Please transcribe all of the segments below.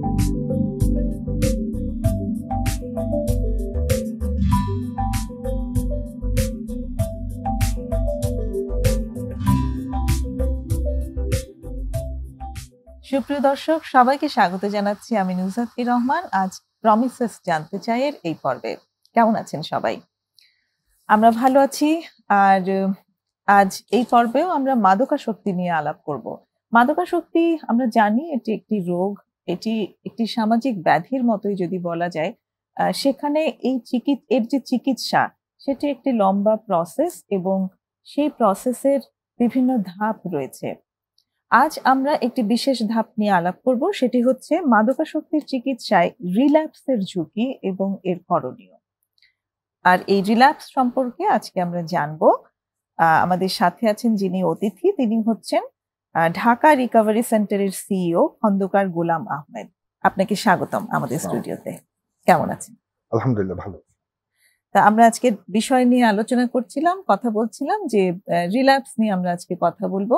সুপ্রিয় দর্শক, সবাইকে স্বাগত জানাচ্ছি। আমি নুসরাত রহমান। আজ প্রমিসেস জানতে চাইয়ের এই পর্বে কেমন আছেন সবাই? আমরা ভালো আছি। আর আজ এই পর্বেও আমরা মাদকাসক্তি নিয়ে আলাপ করব। মাদকাসক্তি আমরা জানি এটি একটি রোগ, এটি একটি সামাজিক ব্যাধির মতোই যদি বলা যায়। সেখানে এর যে চিকিৎসা সেটি একটি লম্বা প্রসেস এবং সেই প্রসেসের বিভিন্ন ধাপ রয়েছে। আজ আমরা একটি বিশেষ ধাপ নিয়ে আলাপ করব, সেটি হচ্ছে মাদকাসক্তির চিকিৎসায় রিল্যাপসের ঝুঁকি এবং এর করণীয়। আর এই রিল্যাপস সম্পর্কে আজকে আমরা জানবো। আমাদের সাথে আছেন যিনি অতিথি, তিনি হচ্ছেন ঢাকা রিকভারি সেন্টারের সিইও খন্দকার গোলাম আহমেদ। আপনাকে স্বাগতম আমাদের স্টুডিওতে। কেমন আছেন? আলহামদুলিল্লাহ ভালো। তা আমরা আজকে বিষয় নিয়ে আলোচনা করছিলাম, কথা বলছিলাম যে রিল্যাপস নিয়ে আমরা আজকে কথা বলবো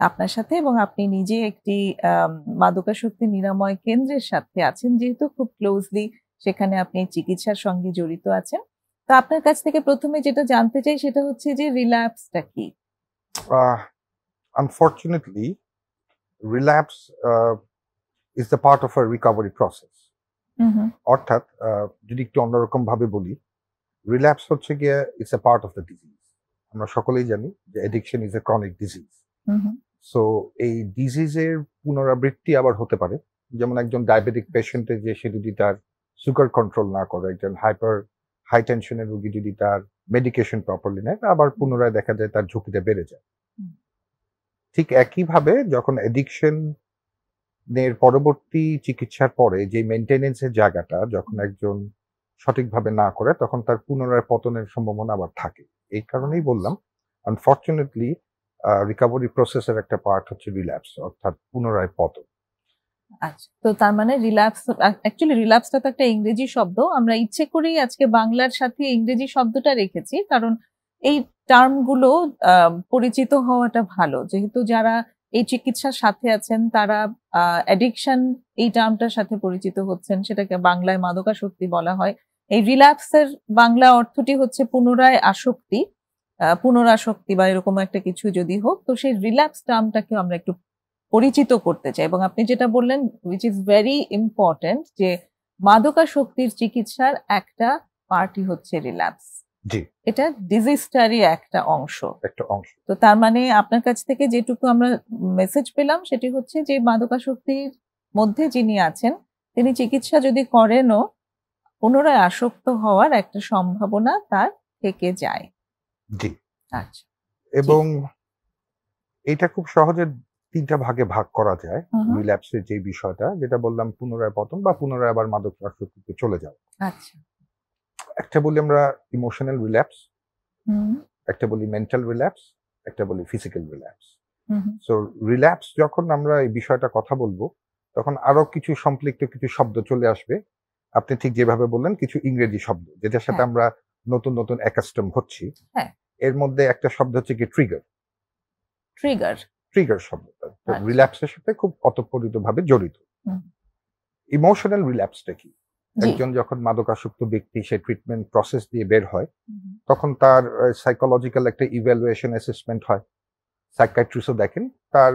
আপনার সাথে, এবং আপনি নিজে একটি মাদকাসক্তি নিরাময় কেন্দ্রের সাথে আছেন, যেহেতু খুব ক্লোজলি সেখানে আপনি চিকিৎসার সঙ্গে জড়িত আছেন। তো আপনার কাছ থেকে প্রথমে যেটা জানতে চাই সেটা হচ্ছে যে রিল্যাপসটা কি? Unfortunately, relapse is the part of a recovery process. অর্থাৎ যদি একটু অন্যরকম ভাবে বলি, রিল্যাপস হচ্ছে গিয়ে it's a part of the disease. আমরা সকলেই জানি যে addiction is a chronic disease. So এই ডিজিজের পুনরাবৃত্তি আবার হতে পারে। যেমন একজন ডায়াবেটিক পেশেন্টের যে সে যদি তার সুগার কন্ট্রোল না করে, একজন হাই টেনশনের রোগী যদি তার মেডিকেশন প্রপারলি নেয়, আবার পুনরায় দেখা যায় তার ঝুঁকিটা বেড়ে যায়। ঠিক একইভাবে যখন অ্যাডিকশন এর পরবর্তী চিকিৎসার পরে যে মেইনটেনেন্সের জায়গাটা যখন একজন সঠিকভাবে না করে, তখন তার পুনরায় পতনের সম্ভাবনা আবার থাকে। এই কারণেই বললাম আনফরচুনেটলি রিকভারি প্রসেসের একটা পার্ট হচ্ছে রিল্যাপস, অর্থাৎ পুনরায় পতন। আচ্ছা, তো তার মানে রিল্যাপস, অ্যাকচুয়ালি রিল্যাপসটা তো একটা ইংরেজি শব্দ। আমরা ইচ্ছে করেই আজকে বাংলার সাথে ইংরেজি শব্দটা রেখেছি, কারণ এই টার্মগুলো পরিচিত হওয়াটা ভালো, যেহেতু যারা এই চিকিৎসার সাথে আছেন তারা অ্যাডিকশন এই টার্মটার সাথে পরিচিত হচ্ছেন, সেটাকে বাংলায় মাদকাসক্তি বলা হয়। এই রিল্যাপসের বাংলা অর্থটি হচ্ছে পুনরায় আসক্তি, পুনরাসক্তি বা এরকম একটা কিছু যদি হোক, তো সেই রিল্যাপস টার্মটাকে আমরা একটু পরিচিত করতে চাই। এবং আপনি যেটা বললেন, উইচ ইজ ভেরি ইম্পর্টেন্ট, যে মাদকাসক্তির চিকিৎসার একটা পার্টই হচ্ছে রিল্যাপস। জি, এটা ডিজিজটারই একটা অংশ। তো তার মানে আপনার কাছ থেকে যেটুকু আমরা মেসেজ পেলাম সেটি হচ্ছে যে মাদকাসক্তির মধ্যে যিনি আছেন তিনি চিকিৎসা যদি করেনও, পুনরায় আসক্ত হওয়ার একটা সম্ভাবনা তার থেকে যায়। জি, আচ্ছা। এবং এটা খুব সহজে তিনটা ভাগে ভাগ করা যায়। রিল্যাপসের যে বিষয়টা যেটা বললাম, পুনরায় পতন বা পুনরায় আবার মাদকাসক্তিতে চলে যাওয়া। আচ্ছা। একটা বলি আমরা ইমোশনাল রিল্যাপস, একটা বলি মেন্টাল রিল্যাপস, একটা বলি ফিজিক্যাল রিল্যাপস। সো রিল্যাপস যখন আমরা এই বিষয়টা কথা বলবো, তখন আরো কিছু সম্পৃক্ত কিছু শব্দ চলে আসবে। আপনি ঠিক যেভাবে বললেন, কিছু ইংরেজি শব্দ যেটার সাথে আমরা নতুন নতুন অ্যাকাস্টম হচ্ছি। এর মধ্যে একটা শব্দ হচ্ছে কি ট্রিগার। ট্রিগার শব্দটা রিল্যাপসের সাথে খুব ওতপ্রোতভাবে জড়িত। ইমোশনাল রিল্যাপসটা কি? একজন যখন মাদকাসক্ত ব্যক্তি সে ট্রিটমেন্ট প্রসেস দিয়ে বের হয়, তখন তার সাইকোলজিক্যাল একটা ইভ্যালুয়েশন অ্যাসেসমেন্ট হয়। সাইকিয়াট্রিস্টও দেখেন তার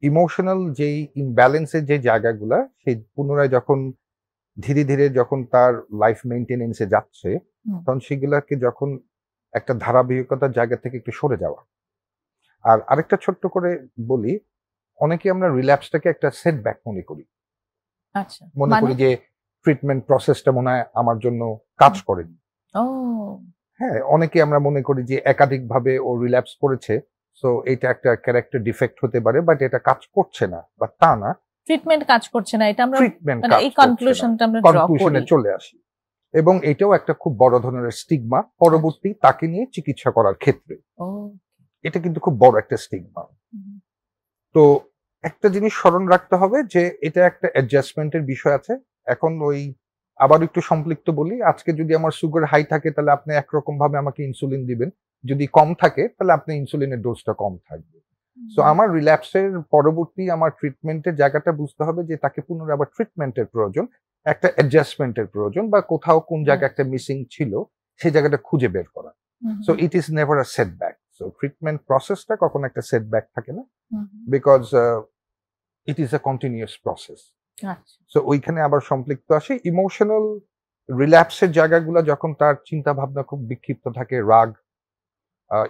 ইমোশনাল যেই ইমব্যালেন্সের যে জায়গাগুলা, সেই পুনরায় যখন ধীরে ধীরে যখন তার লাইফ মেইনটেনেন্সে যাচ্ছে, তখন সেগুলাকে যখন একটা ধারাবাহিকতার জায়গা থেকে একটু সরে যাওয়া। আর আরেকটা ছোট্ট করে বলি, অনেকে আমরা রিল্যাপসটাকে একটা সেটব্যাক মনে করি। আচ্ছা, মনে করি যে ট্রিটমেন্ট প্রসেসটা মনে হয় আমার জন্য কাজ করেনি। হ্যাঁ, অনেকে আমরা মনে করি যে একাধিকভাবে ও রিল্যাপস করেছে, সো এটা একটা ক্যারেক্টার ডিফেক্ট হতে পারে, বাট এটা কাজ করছে না, বা তা না, ট্রিটমেন্ট কাজ করছে না, এটা আমরা মানে এই কনক্লুশনটা আমরা ড্র করি, চলে আসি। এবং এটাও একটা খুব বড় ধরনের স্টিগমা পরবর্তী তাকে নিয়ে চিকিৎসা করার ক্ষেত্রে। এটা কিন্তু খুব বড় একটা স্টিগমা। তো একটা জিনিস স্মরণ রাখতে হবে যে এটা একটা অ্যাডজাস্টমেন্টের বিষয় আছে। এখন ওই আবার একটু সম্পৃক্ত বলি, আজকে যদি আমার সুগার হাই থাকে তাহলে আপনি একরকম ভাবে আমাকে ইনসুলিন দিবেন, যদি কম থাকে তাহলে আপনি ইনসুলিনের ডোজটা কম থাকবে। সো আমার রিল্যাপসের পরবর্তী আমার ট্রিটমেন্টের জায়গাটা বুঝতে হবে যে তাকে পুনরায় আবার ট্রিটমেন্টের প্রয়োজন, একটা অ্যাডজাস্টমেন্টের প্রয়োজন, বা কোথাও কোন জায়গায় একটা মিসিং ছিল সেই জায়গাটা খুঁজে বের করা। So it is never a setback. So treatment প্রসেসটা কখনো একটা সেটব্যাক থাকে না, because it is a continuous process. So ওইখানে আবার সম্পৃক্ত আসে ইমোশনাল রিল্যাপসের জায়গাগুলো, যখন তার চিন্তা ভাবনা খুব বিক্ষিপ্ত থাকে, রাগ,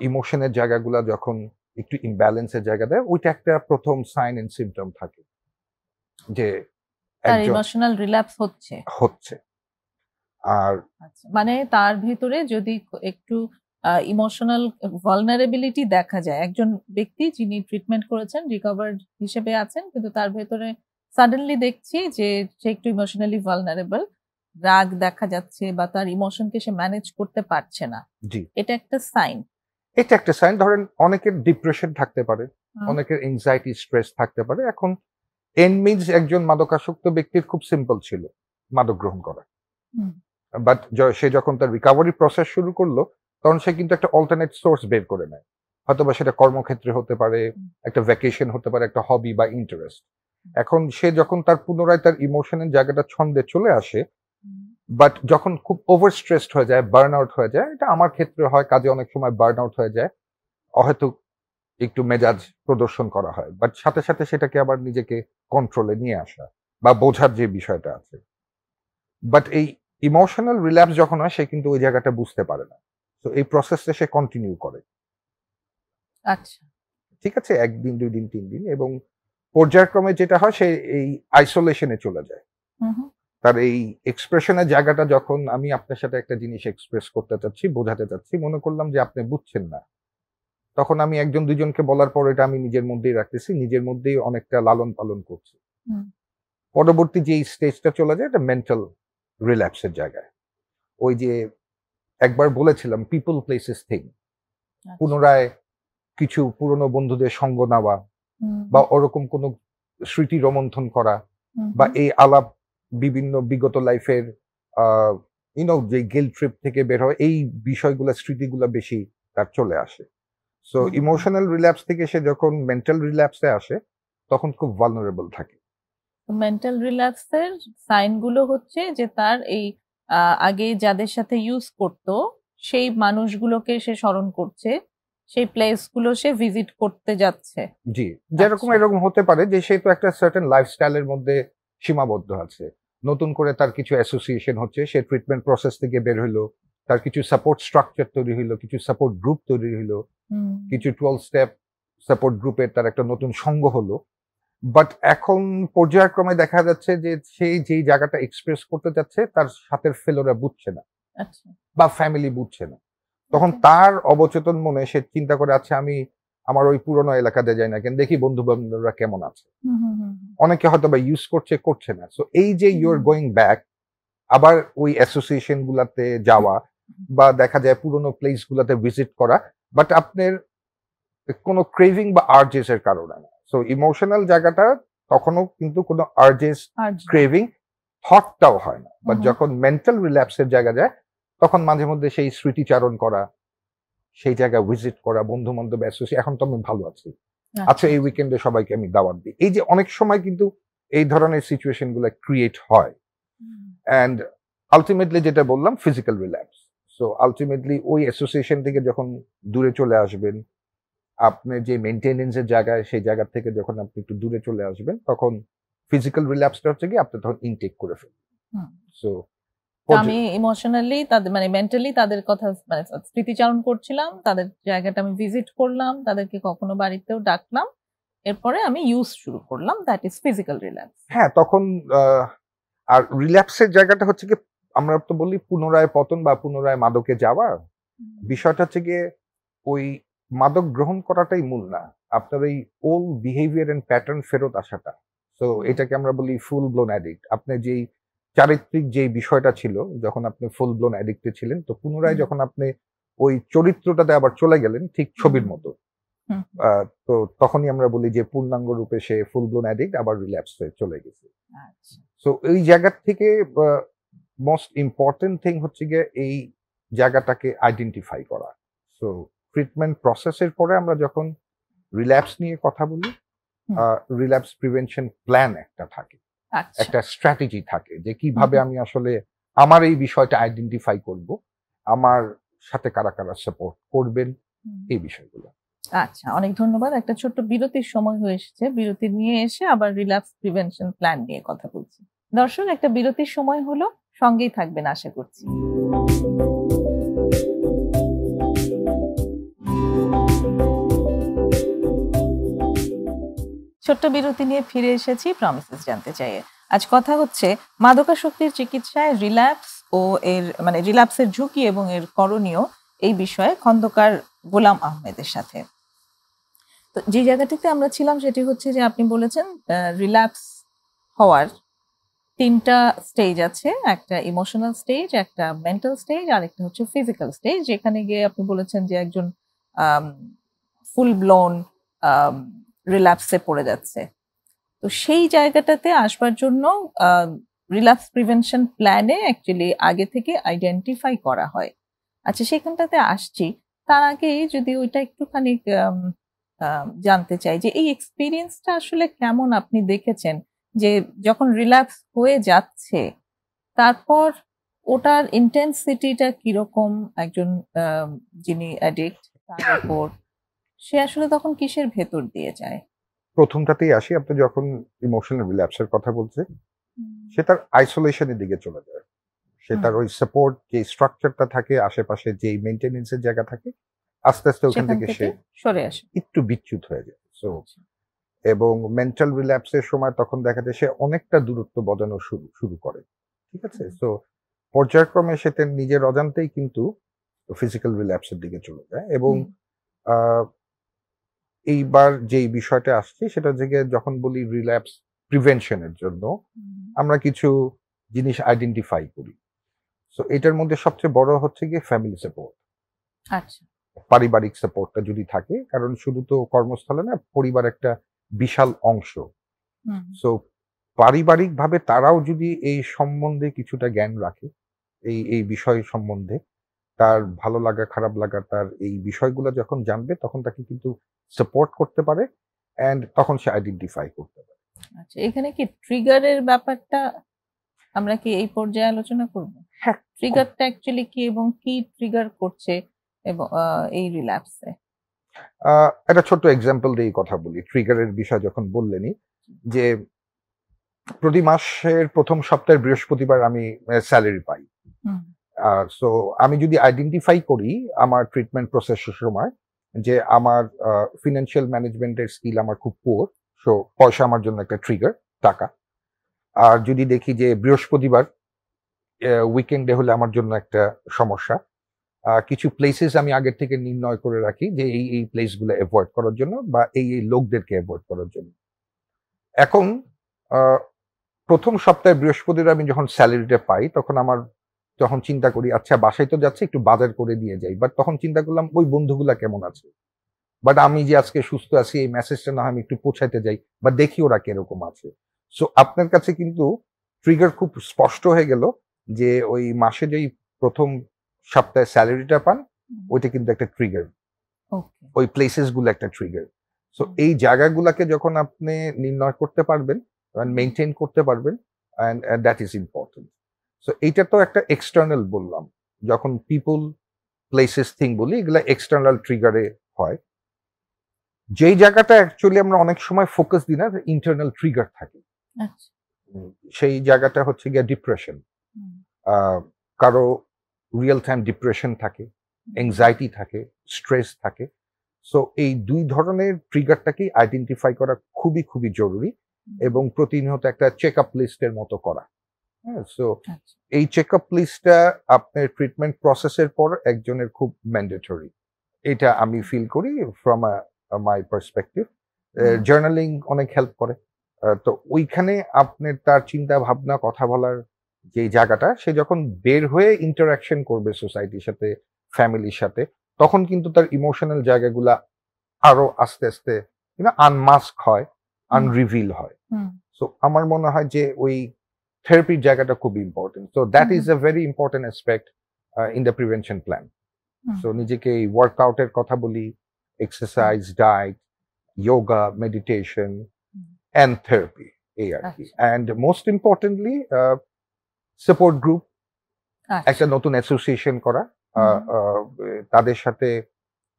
ইমোশনের জায়গাগুলো যখন একটু ইমব্যালেন্সের জায়গা দেয়, ওইটা একটা প্রথম সাইন এন্ড সিম্পটম থাকে যে তার ইমোশনাল রিল্যাপস হচ্ছে। আর মানে তার ভিতরে যদি একটু ইমোশনাল ভালনারেবিলিটি দেখা যায়, একজন ব্যক্তি যিনি ট্রিটমেন্ট করেছেন, রিকভার্ড হিসেবে আছেন, কিন্তু তার ভেতরে সাডেনলি দেখছি যে সে একটু ইমোশনালি ভালনারেবল, রাগ দেখা যাচ্ছে বা তার ইমোশনকে সে ম্যানেজ করতে পারছে না, এটা একটা সাইন। এটা একটা সাইন। ধরেন অনেকের ডিপ্রেশন থাকতে পারে, অনেকের এনজাইটি, স্ট্রেস থাকতে পারে। এখন এন্ড মিনস একজন মাদকাসক্ত ব্যক্তির খুব সিম্পল ছিল মাদক গ্রহণ করা, বাট সে যখন তার রিকভারি প্রসেস শুরু করলো তখন সে কিন্তু একটা অল্টারনেট সোর্স বের করে নেয়। হয়তোবা সেটা কর্মক্ষেত্রে হতে পারে, একটা ভ্যাকেশন হতে পারে, একটা হবি বা ইন্টারেস্ট। এখন সে যখন তার পুনরায় তার ইমোশনের জায়গাটা ছন্দে চলে আসে, বাট যখন খুব ওভার স্ট্রেসড হয়ে যায়, বার্ন আউট হয়ে যায়, এটা আমার ক্ষেত্রে হয়, কাজে অনেক সময় বার্ন আউট হয়ে যায়, হয়তো একটু মেজাজ প্রদর্শন করা হয়, বাট সাথে সাথে সেটাকে আবার নিজেকে কন্ট্রোলে নিয়ে আসা বা বোঝার যে বিষয়টা আছে। বাট এই ইমোশনাল রিল্যাপস যখন হয়, সে কিন্তু ওই জায়গাটা বুঝতে পারে না। তো এই প্রসেসটা সে কন্টিনিউ করে। আচ্ছা, ঠিক আছে, 1 দিন 2 দিন 3 দিন, এবং পর্যায়ক্রমে যেটা হয় সে এই আইসোলেশনে চলে যায়। তার এই এক্সপ্রেশনের জায়গাটা, যখন আমি আপনার সাথে একটা জিনিস এক্সপ্রেস করতে চাচ্ছি, বোঝাতে চাচ্ছি, মনে করলাম যে আপনি বুঝছেন না, তখন আমি একজন দুজনকে বলার পর এটা আমি নিজের মধ্যেই রাখতেছি, নিজের মধ্যেই অনেকটা লালন পালন করছি। পরবর্তী যে স্টেজটা চলে যায়, এটা মেন্টাল রিল্যাপসের জায়গায়। ওই যে একবার বলেছিলাম পিপল প্লেসেস থিং, পুনরায় কিছু পুরনো বন্ধুদের সঙ্গ নেওয়া, বা ওরকম কোনো স্মৃতি রোমন্থন করা, বা এই আলাপ বিভিন্ন বিগত লাইফের যে গিল্ট ট্রিপ থেকে বের হয়, এই বিষয়গুলো, স্মৃতিগুলো বেশি তার চলে আসে। সো ইমোশনাল রিল্যাপস থেকে সে যখন মেন্টাল রিল্যাপসে আসে, তখন খুব ভালনারেবল থাকে। মেন্টাল রিল্যাপসের সাইনগুলো হচ্ছে যে তার এই আগে যাদের সাথে ইউজ করতো সেই মানুষগুলোকে সে স্মরণ করছে, সেই প্লেসগুলো সে ভিজিট করতে যাচ্ছে। জি, যেরকম এরকম হতে পারে যে সে তো একটা সার্টেন লাইফস্টাইলের মধ্যে সীমাবদ্ধ আছে, নতুন করে তার কিছু অ্যাসোসিয়েশন হচ্ছে, সে ট্রিটমেন্ট প্রসেস থেকে বের হইলো, তার কিছু সাপোর্ট স্ট্রাকচার তৈরি হইলো, কিছু সাপোর্ট গ্রুপ তৈরি হইলো, কিছু 12 স্টেপ সাপোর্ট গ্রুপের তার একটা নতুন সঙ্গ হলো। বাট এখন পর্যায়ক্রমে দেখা যাচ্ছে যে সেই যেই জায়গাটা এক্সপ্রেস করতে যাচ্ছে তার সাথে ফেলোরা বুঝছে না, বা ফ্যামিলি বুঝছে না, তখন তার অবচেতন মনে সে চিন্তা করে, আচ্ছা আমি আমার ওই পুরোনো এলাকাতে যাই না কেন, দেখি বন্ধু বান্ধবরা কেমন আছে। অনেকে হয়তো বা ইউজ করছে না। সো এই যে ইউ আর গোয়িং ব্যাক, আবার ওই অ্যাসোসিয়েশন গুলাতে যাওয়া, বা দেখা যায় পুরোনো প্লেস গুলাতে ভিজিট করা, বাট আপনার কোনো ক্রেভিং বা আর্জেস এর কারণে না। সো ইমোশনাল জায়গাটা তখনও কিন্তু কোনো আর্জেস, ক্রেভিং, থটটাও হয় না। বাট যখন মেন্টাল রিল্যাপসের জায়গা যায়, তখন মাঝে মধ্যে সেই স্মৃতিচারণ করা, সেই জায়গায় ভিজিট করা, বন্ধু বান্ধব অ্যাসোসিয়েশন, এখন তো আমি ভালো আছি, আচ্ছা এই উইকেন্ডে সবাইকে আমি দাওয়াত দিই। এই যে অনেক সময় কিন্তু এই ধরনের সিচুয়েশন গুলো ক্রিয়েট হয়। অ্যান্ড আলটিমেটলি যেটা বললাম, ফিজিক্যাল রিল্যাপস। সো আলটিমেটলি ওই অ্যাসোসিয়েশন থেকে যখন দূরে চলে আসবেন, আপনি যে মেইনটেনেন্সের জায়গায়, সেই জায়গা থেকে যখন আপনি একটু দূরে চলে আসবেন, তখন ফিজিক্যাল রিল্যাপসটা হচ্ছে কি আপনি তখন ইনটেক করে ফেলবেন। সো আমি ইমোশনালি তাদের, মানে মেন্টালি তাদের কথা, মানে স্মৃতিচারণ করছিলাম, তাদের জায়গাটা আমি ভিজিট করলাম, তাদেরকে কখনো বাড়িতেও ডাকলাম, এরপরে আমি ইউজ শুরু করলাম, দ্যাট ইজ ফিজিক্যাল রিল্যাপস। হ্যাঁ, তখন আর রিল্যাপসের জায়গাটা হচ্ছে কি, আমরা তো বলি পুনরায় পতন বা পুনরায় মাদকে যাওয়া। বিষয়টা হচ্ছে গিয়ে ওই মাদক গ্রহণ করাটাই মূল না, আপনার এই ওল্ড বিহেভিয়ার এন্ড প্যাটার্ন ফেরত আসাটা। তো এটাকে আমরা বলি ফুল ব্লোন অ্যাডিক্ট। আপনি যেই চারিত্রিক যে বিষয়টা ছিল যখন আপনি ফুল ব্লোন অ্যাডিক্টে ছিলেন, তো পুনরায় যখন আপনি ওই চরিত্রটাতে আবার চলে গেলেন, ঠিক ছবির মতো, তো তখনই আমরা বলি যে পূর্ণাঙ্গ রূপে সে ফুল ব্লোন অ্যাডিক্ট, আবার রিল্যাপসে চলে গেছে। সো এই জায়গা থেকে মোস্ট ইম্পর্টেন্ট থিং হচ্ছে গিয়ে এই জায়গাটাকে আইডেন্টিফাই করা। সো ট্রিটমেন্ট প্রসেসের পরে আমরা যখন রিল্যাপস নিয়ে কথা বলি, রিল্যাপস প্রিভেনশন প্ল্যান একটা থাকে, একটা স্ট্র্যাটেজি থাকে যে কিভাবে আমি আসলে আমার এই বিষয়টা আইডেন্টিফাই করব, আমার সাথে কারা কারা সাপোর্ট করবেন, এই বিষয়গুলো। আচ্ছা, অনেক ধন্যবাদ। একটা ছোট্ট বিরতির সময় হয়ে এসেছে। বিরতি নিয়ে এসে আবার রিল্যাপস প্রিভেনশন প্ল্যান নিয়ে কথা বলছি। দর্শক, একটা বিরতির সময় হলো, সঙ্গেই থাকবেন আশা করছি। ছোট্ট বিরতি নিয়ে ফিরে এসেছি প্রমিসেস জানতে চাইয়ে। আজ কথা হচ্ছে মাদকাসক্তির চিকিৎসায় রিল্যাপস ও এর মানে রিল্যাপসের ঝুঁকি এবং এর করণীয়, এই বিষয়ে খন্দকার গোলাম আহমেদের সাথে। তো যে জায়গাটিতে আমরা ছিলাম সেটি হচ্ছে যে আপনি বলেছেন রিল্যাপস হওয়ার 3টা স্টেজ আছে, একটা ইমোশনাল স্টেজ, একটা মেন্টাল স্টেজ, আর একটা হচ্ছে ফিজিক্যাল স্টেজ, যেখানে গিয়ে আপনি বলেছেন যে একজন ফুল ব্লোন রিল্যাপসে পড়ে যাচ্ছে। তো সেই জায়গাটাতে আসবার জন্য রিল্যাপস প্রিভেনশন প্ল্যানে অ্যাকচুয়ালি আগে থেকে আইডেন্টিফাই করা হয়। আচ্ছা, সেখানটাতে আসছি। তার আগে যদি ওইটা একটুখানি জানতে চাই যে এই এক্সপিরিয়েন্সটা আসলে কেমন আপনি দেখেছেন, যে যখন রিল্যাপস হয়ে যাচ্ছে তারপর ওটার ইন্টেন্সিটিটা কিরকম, একজন যিনি অ্যাডিক্ট তার উপর, সে আসলে তখন কিসের ভেতর দিয়ে যায়? প্রথমটাতেই আসি, আপনি যখন ইমোশনাল রিল্যাপসের কথা বলছে, সে তার আইসোলেশনের দিকে চলে যায়, সে তার ওই সাপোর্ট যে স্ট্রাকচারটা থাকে, আশেপাশে যে মেইনটেনেন্সের জায়গা থাকে, আস্তে আস্তে ওখান থেকে সে সরে আসে, একটু বিচ্যুত হয়ে যায়। সো এবং মেন্টাল রিল্যাপসের সময় তখন দেখা যায় সে অনেকটা দূরত্ব বজানো শুরু করে, ঠিক আছে? সো পর্যায়ক্রমে সে তার নিজের অজান্তেই কিন্তু ফিজিক্যাল রিল্যাপসের দিকে চলে যায়। এবং এইবার যেই বিষয়টা আসছে সেটা থেকে যখন বলি রিল্যাপস প্রিভেনশনের জন্য আমরা কিছু জিনিস আইডেন্টিফাই করি। সো এটার মধ্যে সবচেয়ে বড় হচ্ছে গিয়ে ফ্যামিলি সাপোর্ট। আচ্ছা, পারিবারিক সাপোর্টটা যদি থাকে, কারণ শুধু তো কর্মস্থলে না, পরিবার একটা বিশাল অংশ। সো পারিবারিকভাবে তারাও যদি এই সম্বন্ধে কিছুটা জ্ঞান রাখে, এই বিষয় সম্বন্ধে তার ভালো লাগা খারাপ লাগা, তার এই বিষয়গুলো যখন জানবে তখন তাকে কিন্তু সাপোর্ট করতে পারে, এন্ড তখন সে আইডেন্টিফাই করতে পারে। আচ্ছা, এখানে কি ট্রিগারের ব্যাপারটা আমরা কি এই পর্যায়ে আলোচনা করব? হ্যাঁ, ট্রিগারটা অ্যাকচুয়ালি কি এবং কি ট্রিগার করছে এবং এই রিল্যাপসে? একটা ছোট্ট এক্সাম্পল দিয়ে কথা বলি। ট্রিগারের বিষয় যখন বললেনই, যে প্রতি মাসের প্রথম সপ্তাহের বৃহস্পতিবার আমি স্যালারি পাই। সো আমি যদি আইডেন্টিফাই করি আমার ট্রিটমেন্ট প্রসেসের সময় যে আমার ফিনান্সিয়াল ম্যানেজমেন্টের স্কিল আমার খুব পুয়ার, সো পয়সা আমার জন্য একটা ট্রিগার, টাকা। আর যদি দেখি যে বৃহস্পতিবার উইকেন্ডে হলে আমার জন্য একটা সমস্যা, কিছু প্লেসেস আমি আগের থেকে নির্ণয় করে রাখি যে এই প্লেসগুলো অ্যাভয়েড করার জন্য বা এই লোকদেরকে অ্যাভয়েড করার জন্য। এখন প্রথম সপ্তাহে বৃহস্পতিবার আমি যখন স্যালারিটা পাই তখন যখন চিন্তা করি আচ্ছা বাসায় তো যাচ্ছে, একটু বাজার করে দিয়ে যাই, বাট তখন চিন্তা করলাম ওই বন্ধুগুলা কেমন আছে, বাট আমি যে আজকে সুস্থ আছি এই মেসেজটা না আমি একটু পৌঁছাইতে যাই বা দেখি ওরা কিরকম আছে। সো আপনার কাছে কিন্তু ট্রিগার খুব স্পষ্ট হয়ে গেল যে ওই মাসে যেই প্রথম সপ্তাহে স্যালারিটা পান ওইটা কিন্তু একটা ট্রিগার, ওই প্লেসেস গুলো একটা ট্রিগার। সো এই জায়গাগুলোকে যখন আপনি নির্ণয় করতে পারবেন, মেনটেন করতে পারবেন, and that is important. So এইটা তো একটা এক্সটার্নাল বললাম, যখন পিপল প্লেসেস থিং বলি এগুলা এক্সটার্নাল ট্রিগারে হয়। যেই জায়গাটা অ্যাকচুয়ালি আমরা অনেক সময় ফোকাস দিই না, ইন্টারনাল ট্রিগার থাকে, সেই জায়গাটা হচ্ছে গিয়ে ডিপ্রেশন। কারো রিয়েল টাইম ডিপ্রেশন থাকে, এংজাইটি থাকে, স্ট্রেস থাকে। সো এই দুই ধরনের ট্রিগারটাকেই আইডেন্টিফাই করা খুবই খুবই জরুরি এবং প্রতিনিয়ত একটা চেক আপ লিস্টের মতো করা। হ্যাঁ, সো এই চেক আপ লিস্টটা আপনার ট্রিটমেন্ট প্রসেসের পর একজনের খুব ম্যান্ডেটরি, এটা আমি ফিল করি ফ্রম মাই পার্সপেক্টিভ। জার্নালিং অনেক হেল্প করে। তো ওইখানে আপনার তার চিন্তা ভাবনা কথা বলার যে জায়গাটা, সে যখন বের হয়ে ইন্টারাকশন করবে সোসাইটির সাথে, ফ্যামিলির সাথে, তখন কিন্তু তার ইমোশনাল জায়গাগুলা আরো আস্তে আস্তে আনমাস্ক হয়, আনরিভিল হয়। সো আমার মনে হয় যে ওই থেরাপির জায়গাটা খুব important. So that is a very important aspect in the prevention plan. So নিজেকে এই ওয়ার্কআউটের কথা বলি, exercise, diet, yoga, meditation, and therapy. এই আর কি। And most importantly, support group, একটা নতুন অ্যাসোসিয়েশন করা, তাদের সাথে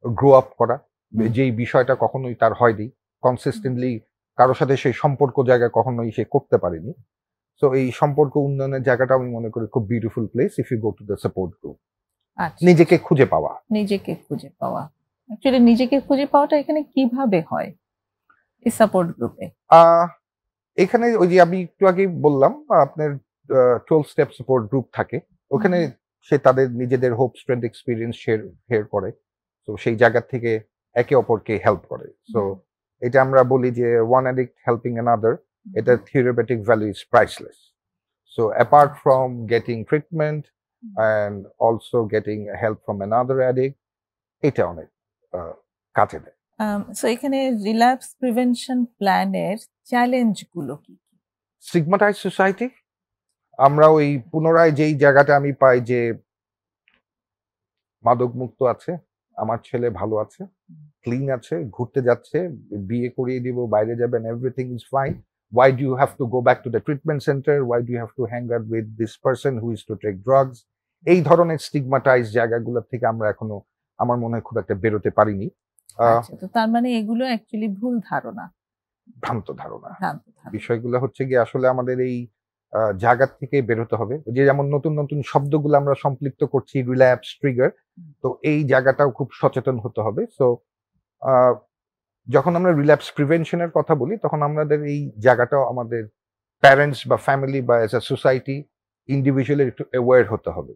গ্রো আপ করা, যেই বিষয়টা কখনোই তার হয়নি, কনসিস্টেন্টলি কারোর সাথে সেই সম্পর্ক জায়গা কখনোই সে করতে পারেনি। সো এই সম্পর্ক উন্নয়নের জায়গাটা আমি মনে করি খুব beautiful place if you go to the support group. নিজেকে খুঁজে পাওয়া, অ্যাকচুয়ালি নিজেকে খুঁজে পাওয়াটা এখানে কিভাবে হয় এই সাপোর্ট গ্রুপে? এখানে ওই যে আমি একটু আগেই বললাম, আপনার 12 স্টেপ সাপোর্ট গ্রুপ থাকে, ওখানে সে তাদের নিজেদের হোপ, স্ট্রেংথ, এক্সপিরিয়েন্স শেয়ার করে। তো সেই জায়গা থেকে একে অপরকে হেল্প করে। সো এটা আমরা বলি যে one addict helping another, এটা therapeutic value is priceless. So apart from getting treatment and also getting help from another addict, এটা অনেক কাজে দেয়। সো এখানে রিল্যাপস প্রিভেনশন প্ল্যানের চ্যালেঞ্জ গুলো কি? স্টিগমাটাইজ সোসাইটি, আমরা ওই পুনরায় যেই জায়গাটা আমি পাই যে মাদক মুক্ত আছে, আমার ছেলে ভালো আছে, ক্লিন আছে, ঘুরতে যাচ্ছে, বিয়ে করিয়ে দিব, বাইরে যাবেন, everything is fine, why do you have to go back to the treatment center, why do you have to hang out with this person who is to take drugs? এই ধরনের স্টিগমাটাইজ জায়গাগুলো থেকে আমরা এখনো আমার মনে হয় খুব একটা বেরোতে পারিনি। তো তার মানে এগুলো অ্যাকচুয়ালি ভুল ধারণা, ভ্রান্ত ধারণা। বিষয়গুলো হচ্ছে গিয়ে আসলে আমাদের এই জায়গা থেকে বেরোতে হবে। যে যেমন নতুন নতুন শব্দগুলো আমরা সম্পৃক্ত করছি, রিল্যাপস, ট্রিগার, তো এই জায়গাটাও খুব সচেতন হতে হবে। সো যখন আমরা রিল্যাপস প্রিভেনশনের কথা বলি, তখন আমাদের এই জায়গাটাও আমাদের প্যারেন্টস বা ফ্যামিলি বা এজ আ সোসাইটি, ইন্ডিভিজুয়ালি একটু অ্যাওয়্যার হতে হবে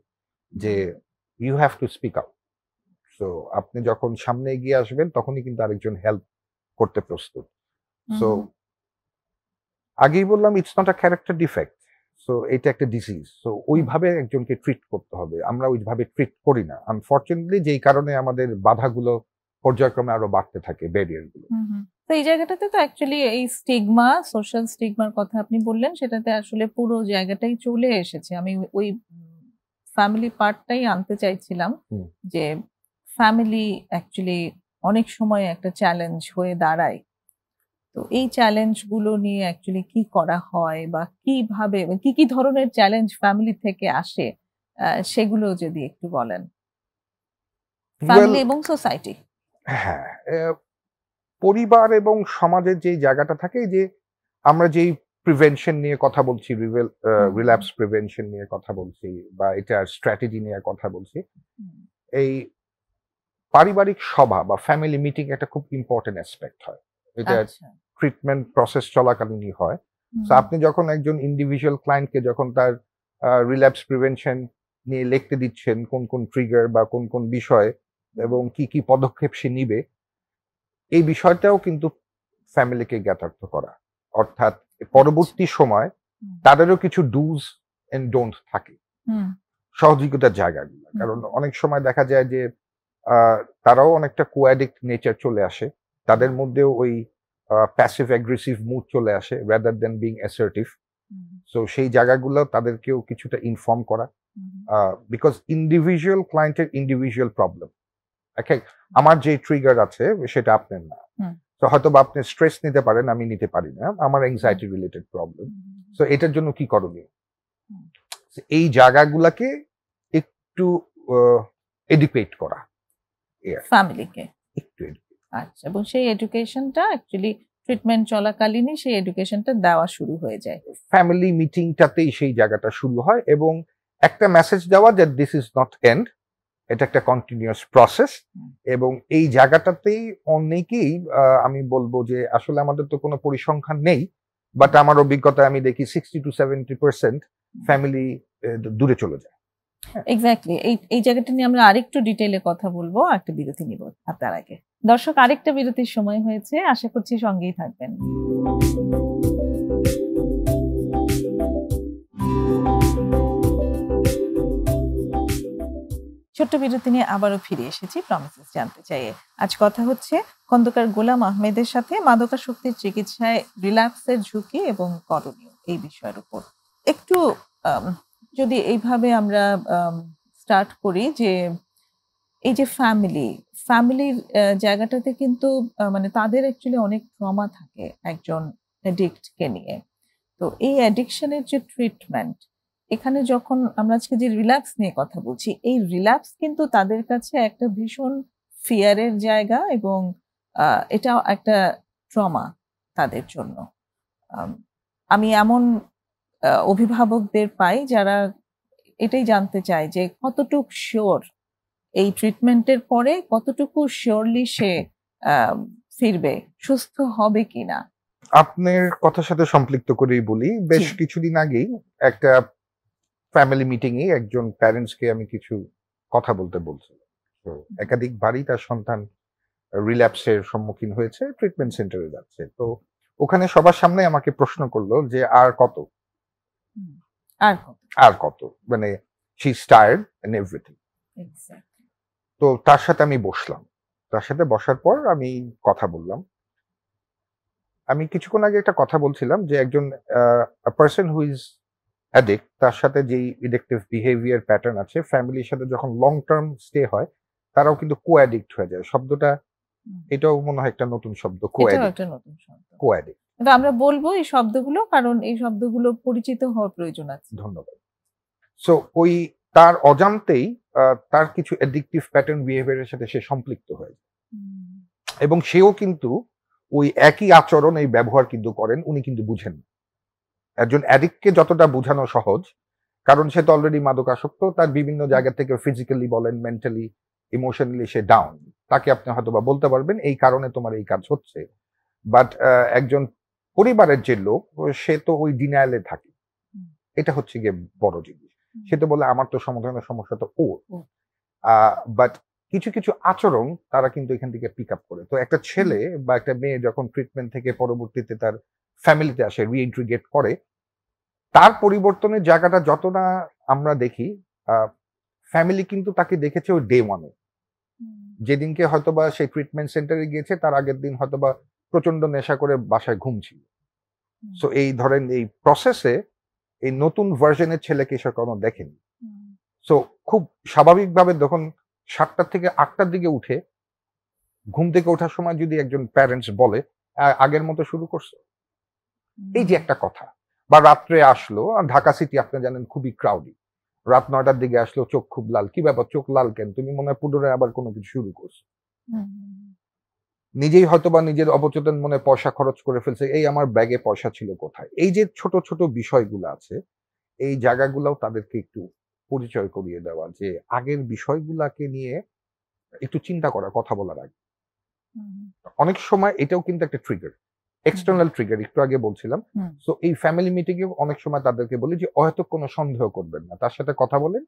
যে you have to speak out. So আপনি যখন সামনে এগিয়ে আসবেন তখনই কিন্তু আরেকজন হেল্প করতে প্রস্তুত। সো আগেই বললাম it's not a character defect, so এটা একটা ডিজিজ। সো ওইভাবে একজনকে ট্রিট করতে হবে, আমরা ওইভাবে ট্রিট করি না আনফরচুনেটলি, যেই কারণে আমাদের বাধাগুলো পর্যায়ক্রমে আরো বাড়তে থাকে, ব্যারিয়ার গুলো। তো এই জায়গাটাতে তো অ্যাকচুয়ালি এই স্টিগমা, সোশ্যাল স্টিগমার কথা আপনি বললেন, সেটাতে আসলে পুরো জায়গাটাই চলে এসেছে। আমি ওই ফ্যামিলি পার্টটাই আনতে চাইছিলাম যে ফ্যামিলি অ্যাকচুয়ালি অনেক সময় একটা চ্যালেঞ্জ হয়ে দাঁড়ায়। তো এই চ্যালেঞ্জ গুলো নিয়ে অ্যাকচুয়ালি কি করা হয় বা কিভাবে, কি কি ধরনের চ্যালেঞ্জ ফ্যামিলি থেকে আসে, সেগুলো যদি একটু বলেন, ফ্যামিলি এবং সোসাইটি। হ্যাঁ, পরিবার এবং সমাজের যে জায়গাটা থাকে, যে আমরা যেই প্রিভেনশন নিয়ে কথা বলছি, রিল্যাপস প্রিভেনশন নিয়ে কথা বলছি বা এটার স্ট্র্যাটেজি নিয়ে কথা বলছি, এই পারিবারিক সভা বা ফ্যামিলি মিটিং একটা খুব ইম্পর্টেন্ট অ্যাসপেক্ট হয়। এটা ট্রিটমেন্ট প্রসেস চলাকালীনই হয়। তো আপনি যখন একজন ইন্ডিভিজুয়াল ক্লায়েন্টকে যখন তার রিল্যাপস প্রিভেনশন নিয়ে লিখতে দিচ্ছেন, কোন কোন ট্রিগার বা কোন কোন বিষয় এবং কি কি পদক্ষেপ সে নিবে, এই বিষয়টাও কিন্তু ফ্যামিলিকে জ্ঞাতার্থ করা, অর্থাৎ পরবর্তী সময় তাদেরও কিছু ডুজ এন্ড ডোন্ট থাকে, সহযোগিতার জায়গাগুলো। কারণ অনেক সময় দেখা যায় যে তারাও অনেকটা কোঅ্যাডিক্ট নেচার চলে আসে, তাদের মধ্যেও ওই প্যাসিভ অ্যাগ্রেসিভ মুড চলে আসে rather than being assertive. So সেই জায়গাগুলো তাদেরকেও কিছুটা ইনফর্ম করা, বিকজ ইন্ডিভিজুয়াল ক্লায়েন্টের ইন্ডিভিজুয়াল প্রবলেম। আমার যে ট্রিগার আছে সেটা আপনার না, তো হয়তো বা আপনি স্ট্রেস নিতে পারেন, আমি নিতে পারি না, আমার অ্যাংজাইটি রিলেটেড প্রবলেম। সো এটার জন্য কি করণীয়, এই জায়গাগুলোকে একটু এডুকেট করা ফ্যামিলিকে একটু। আচ্ছা, এবং সেই এডুকেশনটা অ্যাকচুয়ালি ট্রিটমেন্ট চলাকালীনই সেই এডুকেশনটা দেওয়া শুরু হয়ে যায়, ফ্যামিলি মিটিংটাতেই সেই জায়গাটা শুরু হয়, এবং একটা মেসেজ দেওয়া যে দিস ইজ নট এন্ড, এটা একটা কন্টিনিউয়াস প্রসেস। এবং এই জায়গাটাতেই অনেকেই, আমি বলবো যে আসলে আমাদের তো কোনো পরিসংখ্যান নেই, বাট আমার অভিজ্ঞতায় আমি দেখি 60 to 70% ফ্যামিলি দূরে চলে যায়। এক্স্যাক্টলি, এই জায়গাটা নিয়ে আমরা আরেকটু ডিটেইলে কথা বলবো, একটা বিরতি নিব আপনার আগে। দর্শক, আরেকটা বিরতির সময় হয়েছে, আশা করছি সঙ্গেই থাকবেন। ছোট্ট বিরতি নিয়ে আবারও ফিরে এসেছি প্রমিসেস জানতে চাই। আজ কথা হচ্ছে খন্দকার গোলাম আহমেদের সাথে মাদকাসক্তির চিকিৎসায় রিল্যাপসের ঝুঁকি এবং করণীয়, এই বিষয়ের উপর একটু। যদি এইভাবে আমরা স্টার্ট করি যে এই যে ফ্যামিলির জায়গাটাতে কিন্তু মানে তাদের অ্যাকচুয়ালি অনেক ট্রমা থাকে একজন অ্যাডিক্টকে নিয়ে। তো এই অ্যাডিকশনের যে ট্রিটমেন্ট, এখানে যখন আমরা আজকে যে রিল্যাক্স নিয়ে কথা বলছি, এই রিল্যাক্স কিন্তু তাদের কাছে একটা ভীষণ ফিয়ারের জায়গা এবং এটা একটা ট্রমা তাদের জন্য। আমি এমন অভিভাবকদের পাই যারা এটাই জানতে চায় যে কতটুক শিওর এই ট্রিটমেন্টের পরে কতটুকু শিওরলি সে ফিরবে, সুস্থ হবে কিনা। আপনার কথার সাথে সম্পৃক্ত করেই বলি, বেশ কিছুদিন আগেই একটা ফ্যামিলি মিটিং এ একজন প্যারেন্টসকে আমি কিছু কথা বলতে বলছিলাম। তো একাধিকবারই তার সন্তান রিল্যাপসের সম্মুখীন হয়েছে, ট্রিটমেন্ট সেন্টারে যাচ্ছে। তো ওখানে সবার সামনে আমাকে প্রশ্ন করলো যে আর কত, আর কত, মানে she is tired and everything. তো তার সাথে আমি বসলাম, তার সাথে বসার পর আমি কথা বললাম। আমি কিছুক্ষণ আগে একটা কথা বলছিলাম যে একজন পার্সন হু ইজ অ্যাডিক্ট, তার সাথে যেই এডিকটিভ বিহেভিয়ার প্যাটার্ন আছে, ফ্যামিলির সাথে যখন লং টার্ম স্টে হয় তারাও কিন্তু কো অ্যাডিক্ট হয়ে যায়। শব্দটা এটাও মনে হয় একটা নতুন শব্দ, কো অ্যাডিক্ট। কিন্তু আমরা বলবো এই শব্দগুলো, কারণ এই শব্দগুলো পরিচিত হওয়ার প্রয়োজন আছে। ধন্যবাদ। সো ওই তার অজান্তেই তার কিছু অ্যাডিকটিভ প্যাটার্ন বিহেভিয়ারের সাথে সে সম্পৃক্ত হয় এবং সেও কিন্তু ওই একই আচরণ, এই ব্যবহার কিন্তু করেন, উনি কিন্তু বুঝেন। একজন অ্যাডিক্টকে যতটা বোঝানো সহজ, কারণ সে তো অলরেডি মাদকাসক্ত, তার বিভিন্ন জায়গা থেকে ফিজিক্যালি বলেন, মেন্টালি, ইমোশনালি সে ডাউন, তাকে আপনি হয়তো বা বলতে পারবেন এই কারণে তোমার এই কাজ হচ্ছে। বাট একজন পরিবারের যে লোক, সে তো ওই ডিনায়ালে থাকে, এটা হচ্ছে গিয়ে বড় জিনিস। সে তো বলে আমার তো সমাধানের সমস্যা তো ওর, বাট কিছু কিছু আচরণ তারা কিন্তু এখান থেকে পিক আপ করে। তো একটা ছেলে বা একটা মেয়ে যখন ট্রিটমেন্ট থেকে পরবর্তীতে তার ফ্যামিলিতে আসে, রিইন্টিগ্রেট করে, তার পরিবর্তনের জায়গাটা যত না আমরা দেখি, ফ্যামিলি কিন্তু তাকে দেখেছে ওই ডে ওয়ানে। যেদিনকে হয়তোবা সেই ট্রিটমেন্ট সেন্টারে গিয়েছে তার আগের দিন হয়তোবা প্রচন্ড নেশা করে বাসায় ঘুমছিল। সো এই ধরেন এই প্রসেসে এই নতুন ভার্জনের ছেলেকে সে কোনো দেখেনি। সো খুব স্বাভাবিকভাবে যখন 7টা থেকে 8টার দিকে উঠে, ঘুম থেকে ওঠার সময় যদি একজন প্যারেন্টস বলে আগের মতো শুরু করছে, এই যে একটা কথা, বা রাত্রে আসলো, ঢাকা সিটি আপনি জানেন খুবই ক্রাউডি, রাত 9টার দিকে আসলো, চোখ খুব লাল, কি ব্যাপার চোখ লাল কেন, তুমি মনে হয় পুনরায় আবার কোনো কিছু শুরু করছো। নিজেই হয়তোবা নিজের অবচেতন মনে পয়সা খরচ করে ফেলছে, এই আমার ব্যাগে পয়সা ছিল কোথায়। এই যে ছোট ছোট বিষয়গুলো আছে, এই জায়গাগুলোও তাদেরকে একটু পরিচয় করিয়ে দেওয়া, যে আগের বিষয়গুলাকে নিয়ে একটু চিন্তা করা, কথা বলার আগে। অনেক সময় এটাও কিন্তু একটা ট্রিগার, এক্সটার্নাল ট্রিগার, একটু আগে বলছিলাম। সো এই ফ্যামিলি মিটিং এ অনেক সময় তাদেরকে বলি যে হয়তো কোনো সন্দেহ করবেন না, তার সাথে কথা বলেন,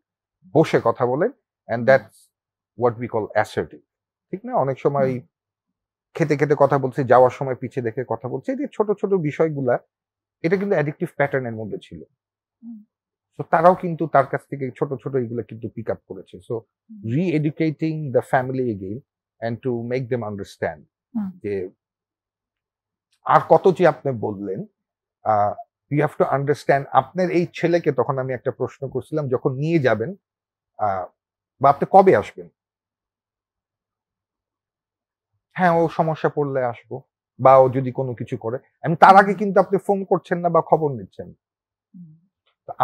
বসে কথা বলেন, and that's what we call assertive. ঠিক না? অনেক সময় খেতে খেতে কথা বলছি, যাওয়ার সময় পিছে দেখে কথা বলছি, এই যে ছোট ছোট বিষয়গুলা, এটা কিন্তু অ্যাডিকটিভ প্যাটার্নের মধ্যে ছিল। সো তারাও কিন্তু তার কাছ থেকে ছোট ছোট এগুলো কিন্তু পিক আপ করেছে। So re-educating the family again and to make them understand যে আর কত যে আপনি বললেন, ইউ হ্যাভ টু আন্ডারস্ট্যান্ড আপনার এই ছেলেকে, তখন আমি একটা প্রশ্ন করছিলাম, যখন নিয়ে যাবেন বা আপনি কবে আসবেন? হ্যাঁ, ও সমস্যা পড়লে আসবো, বা ও যদি কোনো কিছু করে। আমি তার আগে কিন্তু আপনি ফোন করছেন না বা খবর নিচ্ছেন।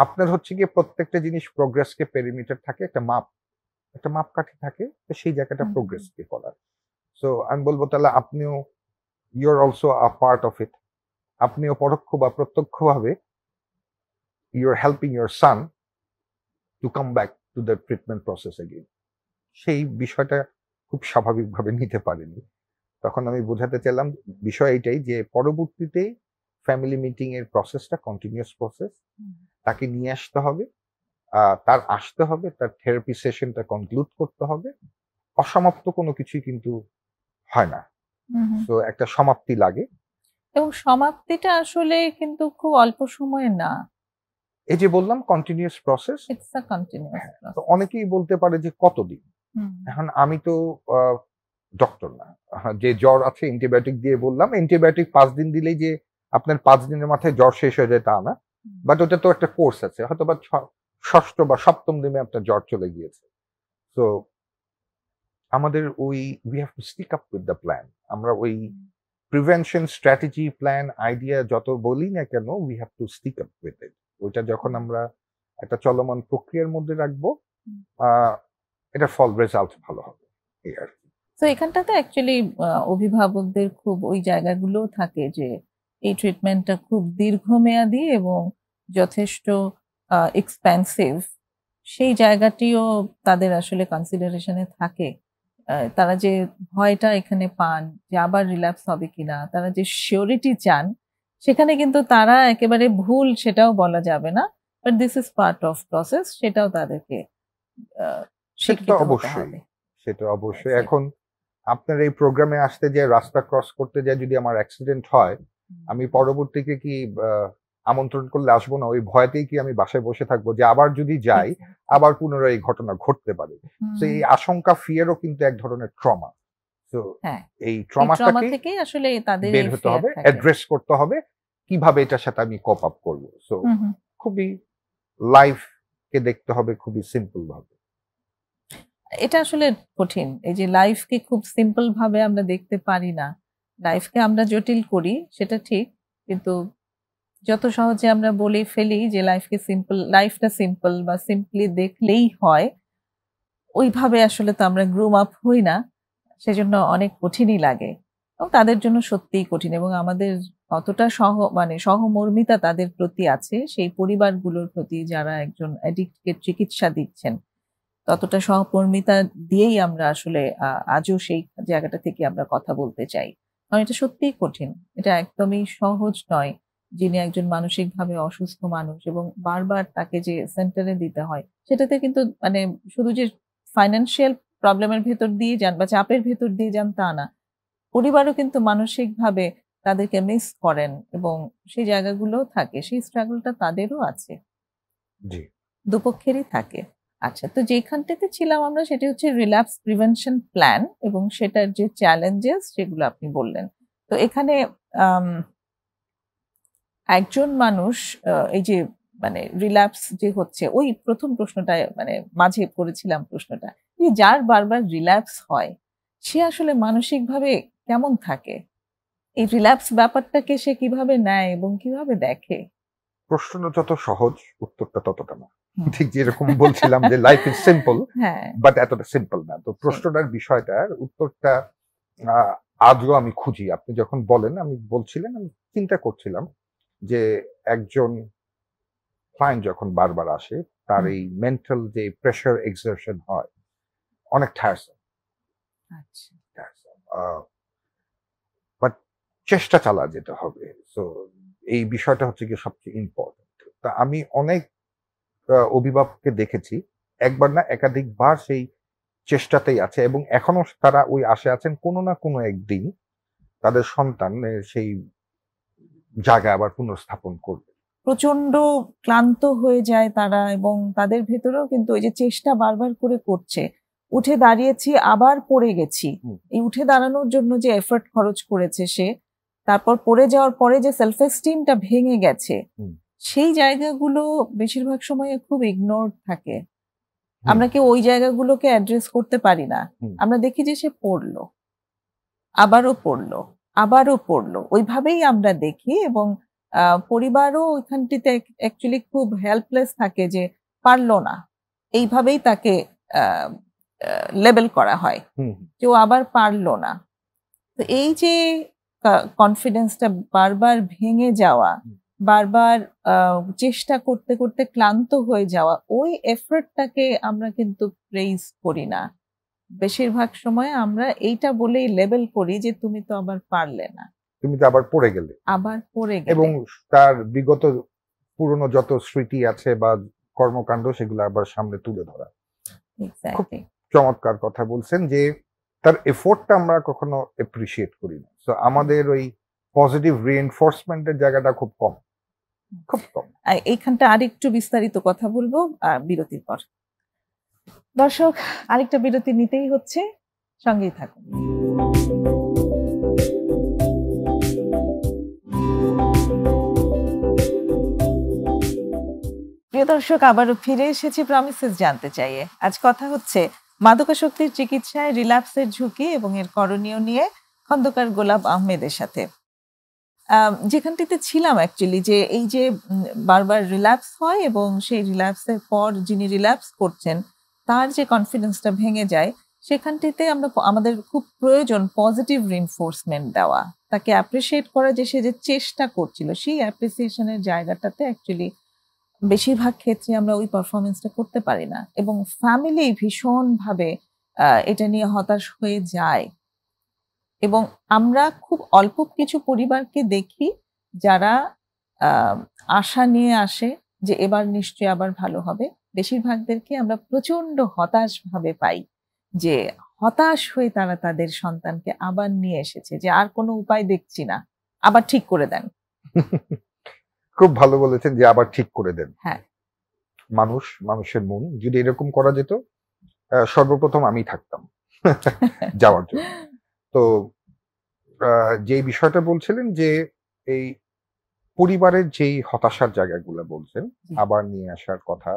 আপনার হচ্ছে গিয়ে প্রত্যেকটা জিনিস প্রোগ্রেসকে, পেরিমিটার থাকে, একটা মাপকাঠি থাকে, সেই জায়গাটা প্রোগ্রেসকে করার। সো আমি বলবো তাহলে আপনিও, you are also a part of it. আপনিও পরোক্ষ বা প্রত্যক্ষভাবে you are helping your son to come back to the treatment process again. সেই বিষয়টা খুব স্বাভাবিকভাবে নিতে পারেনি। তখন আমি বোঝাতে চাইলাম বিষয় এটাই যে পরবর্তীতে ফ্যামিলি মিটিং এর প্রসেসটা কন্টিনিউয়াস প্রসেস, তাকে নিয়ে আসতে হবে, তার আসতে হবে, তার থেরাপি সেশনটা কনক্লুড করতে হবে। অসমাপ্ত কোনো কিছুই কিন্তু হয় না। তো একটা সমাপ্তি লাগে, এবং সমাপ্তিটা আসলে কিন্তু খুব অল্প সময়ে না। এই যে বললাম continuous process, it's a continuous process. তো অনেকেই বলতে পারে যে কতদিন। এখন আমি তো ডক্টর না, যে জ্বর আছে অ্যান্টিবায়োটিক দিয়ে বললাম, অ্যান্টিবায়োটিক 5 দিন দিলেই যে আপনার 5 দিনের মাথায় জ্বর শেষ হয়ে যায় তা না, বাট ওটা তো একটা কোর্স আছে, হয়তো বা 6ষ্ঠ বা 7ম দিনে আপনার জ্বর চলে গিয়েছে। তো আমাদের ওই we have to stick up with the plan. আমরা ওই প্রিভেনশন স্ট্র্যাটেজি প্ল্যান আইডিয়া যত বলি না কেন we have to stick up with it. ওইটা যখন আমরা একটা চলমান প্রক্রিয়ার মধ্যে রাখবো এটার ফল রেজাল্ট ভালো হবে এই আর কি। তো এখানটাতে অ্যাকচুয়ালি অভিভাবকদের খুব ওই জায়গাগুলো থাকে যে এই ট্রিটমেন্টটা খুব দীর্ঘমেয়াদী এবং যথেষ্ট এক্সপেন্সিভ, সেই জায়গাটিও তাদের আসলে কনসিডারেশনে থাকে। তারা যে ভয়টা এখানে পান যে আবার রিল্যাপস হবে কিনা, তারা যে শিওরিটি চান, সেখানে কিন্তু তারা একেবারে ভুল সেটাও বলা যাবে না, but this is part of process, সেটাও তাদেরকে সেটা অবশ্যই, সেটা অবশ্যই। এখন আপনার এই প্রোগ্রামে আসতে যে রাস্তা ক্রস করতে যায় যদি আমার অ্যাক্সিডেন্ট হয়, আমি পরবর্তীতে কি আমন্ত্রণ করলে আসবো না? ওই ভয়তেই কি আমি বাসায় বসে থাকবো যে আবার যদি যাই আবার পুনরায় এই ঘটনা ঘটতে পারে? তো এই আশঙ্কা ফিয়ারও কিন্তু এক ধরনের ট্রমা। তো এই ট্রমাটা থেকে আসলে তাদের বের হতে হবে, অ্যাড্রেস করতে হবে কিভাবে এটার সাথে আমি কোপ আপ করবো। সো খুবই লাইফকে দেখতে হবে খুবই সিম্পল ভাবে। এটা আসলে কঠিন, এই যে লাইফকে খুব সিম্পল ভাবে আমরা দেখতে পারি না, লাইফকে আমরা জটিল করি সেটা ঠিক, কিন্তু যত সহজে আমরা বলে ফেলি যে লাইফকে সিম্পল, লাইফটা সিম্পল বা সিম্পলি দেখলেই হয়, ওইভাবে আসলে তো আমরা গ্রুম আপ হই না, সেজন্য অনেক কঠিনই লাগে এবং তাদের জন্য সত্যিই কঠিন। এবং আমাদের কতটা সহমর্মিতা তাদের প্রতি আছে, সেই পরিবারগুলোর প্রতি যারা একজন অ্যাডিক্টকে চিকিৎসা দিচ্ছেন, ততটা সহমর্মিতা দিয়েই আমরা আসলে আজও সেই জায়গাটা থেকে আমরা কথা বলতে চাই। কারণ এটা সত্যিই কঠিন, এটা একদমই সহজ নয়। যিনি একজন মানসিকভাবে অসুস্থ মানুষ এবং বারবার তাকে যে সেন্টারে দিতে হয়, সেটাতে কিন্তু শুধু যে ফাইন্যান্সিয়াল প্রবলেমের ভেতর দিয়ে যান বা চাপের ভেতর দিয়ে যান তা না, পরিবারও কিন্তু মানসিকভাবে তাদেরকে মিস করেন এবং সেই জায়গাগুলোও থাকে, সেই স্ট্রাগলটা তাদেরও আছে, দুপক্ষেরই থাকে। আচ্ছা, তো যেখানটাতে ছিলাম আমরা সেটি হচ্ছে রিল্যাপস প্রিভেনশন প্ল্যান এবং সেটার যে চ্যালেঞ্জেস সেগুলো আপনি বললেন। তো এখানে একজন মানুষ এই যে রিল্যাপস যে হচ্ছে, ওই প্রথম প্রশ্নটা মাঝে করেছিলাম প্রশ্নটা, যে যার বারবার রিল্যাপস হয় সে আসলে মানসিকভাবে কেমন থাকে, এই রিল্যাপস ব্যাপারটাকে সে কিভাবে নেয় এবং কিভাবে দেখে? প্রশ্নটা যত সহজ উত্তরটা ততটা না। ঠিক যেরকম বলছিলাম যে লাইফ ইজ সিম্পল, বাট এতটা সিম্পল না। তো প্রশ্নটার বিষয়টার উত্তরটা আজও আমি খুঁজি। আপনি যখন বলেন, আমি বলছিলেন, আমি চিন্তা করছিলাম যে একজন ক্লায়েন্ট যখন বারবার আসে তার এই মেন্টাল যে প্রেশার এক্সারশন হয় অনেক টায়ারসাম, বাট চেষ্টা চালা যেতে হবে। সো এই বিষয়টা হচ্ছে কি সবচেয়ে ইম্পর্টেন্ট। তা আমি অনেক অভিভাবককে দেখেছি, একবার না একাধিকবার সেই চেষ্টাতেই আছে এবং এখনো তারা ওই আশে আছেন কোনো না কোনো একদিন তাদের সন্তানের সেই জায়গা আবার পুনর্স্থাপন করবে। প্রচন্ড ক্লান্ত হয়ে যায় তারা এবং তাদের ভেতরেও কিন্তু ওই যে চেষ্টা বারবার করে করছে, উঠে দাঁড়িয়েছি আবার পড়ে গেছি, এই উঠে দাঁড়ানোর জন্য যে এফর্ট খরচ করেছে সে, তারপর পড়ে যাওয়ার পরে যে সেলফ এস্টিমটা ভেঙে গেছে, সেই জায়গাগুলো বেশিরভাগ সময় খুব ইগনোর থাকে। আমরা কি ওই জায়গাগুলোকে অ্যাড্রেস করতে পারি না। আমরা দেখি যে সে পড়লো, আবারও পড়লো, আবারও পড়লো, ওইভাবেই আমরা দেখি এবং পরিবারও ওইখানটিতে অ্যাকচুয়ালি খুব হেল্পলেস থাকে যে পারলো না, এইভাবেই তাকে লেবেল করা হয় যে ও আবার পারলো না। তো এই যে কনফিডেন্সটা বারবার ভেঙে যাওয়া, বারবার চেষ্টা করতে করতে ক্লান্ত হয়ে যাওয়া, ওই এফর্টটাকে আমরা কিন্তু প্রেইজ করি না। বেশিরভাগ সময় আমরা এইটা বলেই লেবেল করি যে তুমি তো আবার পারলে না, তুমি তো আবার পড়ে গেলে, আবার পড়ে গেলে, এবং তার বিগত পুরনো যত স্মৃতি আছে বা কর্মকাণ্ড সেগুলো আবার সামনে তুলে ধরা। এক্স্যাক্টলি, চমৎকার কথা বলছেন যে তার এফোর্টটা আমরা কখনো এপ্রিশিয়েট করি না। সো আমাদের ওই পজিটিভ রিএনফোর্সমেন্টের জায়গাটা খুব কম, খুব কম। এইখানটা আরেকটু বিস্তারিত কথা বলবো বিরতির পর। দর্শক, আরেকটা বিরতি নিতেই হচ্ছে, সঙ্গেই থাকুন। প্রিয় দর্শক, আবারও ফিরে এসেছি প্রমিসেস জানতে চাইয়ে। আজ কথা হচ্ছে মাদকাসক্তির চিকিৎসায় রিল্যাপসের ঝুঁকি এবং এর করণীয় নিয়ে খন্দকার গোলাপ আহমেদের সাথে। যেখানটিতে ছিলাম অ্যাকচুয়ালি, যে এই যে বারবার রিল্যাপস হয় এবং সেই রিল্যাপসের পর যিনি রিল্যাপস করছেন তার যে কনফিডেন্সটা ভেঙে যায়, সেখানটিতে আমাদের খুব প্রয়োজন পজিটিভ রিইনফোর্সমেন্ট দেওয়া, তাকে অ্যাপ্রিসিয়েট করা যে সে যে চেষ্টা করছিল, সেই অ্যাপ্রিসিয়েশনের জায়গাটাতে অ্যাকচুয়ালি বেশিরভাগ ক্ষেত্রে আমরা ওই পারফরমেন্সটা করতে পারি না, এবং ফ্যামিলি ভীষণভাবে এটা নিয়ে হতাশ হয়ে যায়। এবং আমরা খুব অল্প কিছু পরিবারকে দেখি যারা আশা নিয়ে আসে যে এবার নিশ্চয়ই আবার ভালো হবে। বেশিরভাগদেরকে আমরা প্রচন্ড হতাশ ভাবে পাই, যে হতাশ হয়ে তারা তাদের সন্তানকে আবার নিয়ে এসেছে, যে আর কোনো উপায় দেখছি না, আবার ঠিক করে দেন। খুব ভালো বলেছেন যে আবার ঠিক করে দেন। হ্যাঁ, মানুষের মন যদি এরকম করা যেত, সর্বপ্রথম আমি থাকতাম যাওয়ার জন্য। তো যে বিষয়টা বলছিলেন যে এই পরিবারের যেই হতাশার জায়গাগুলো বলছেন, আবার নিয়ে আসার কথা,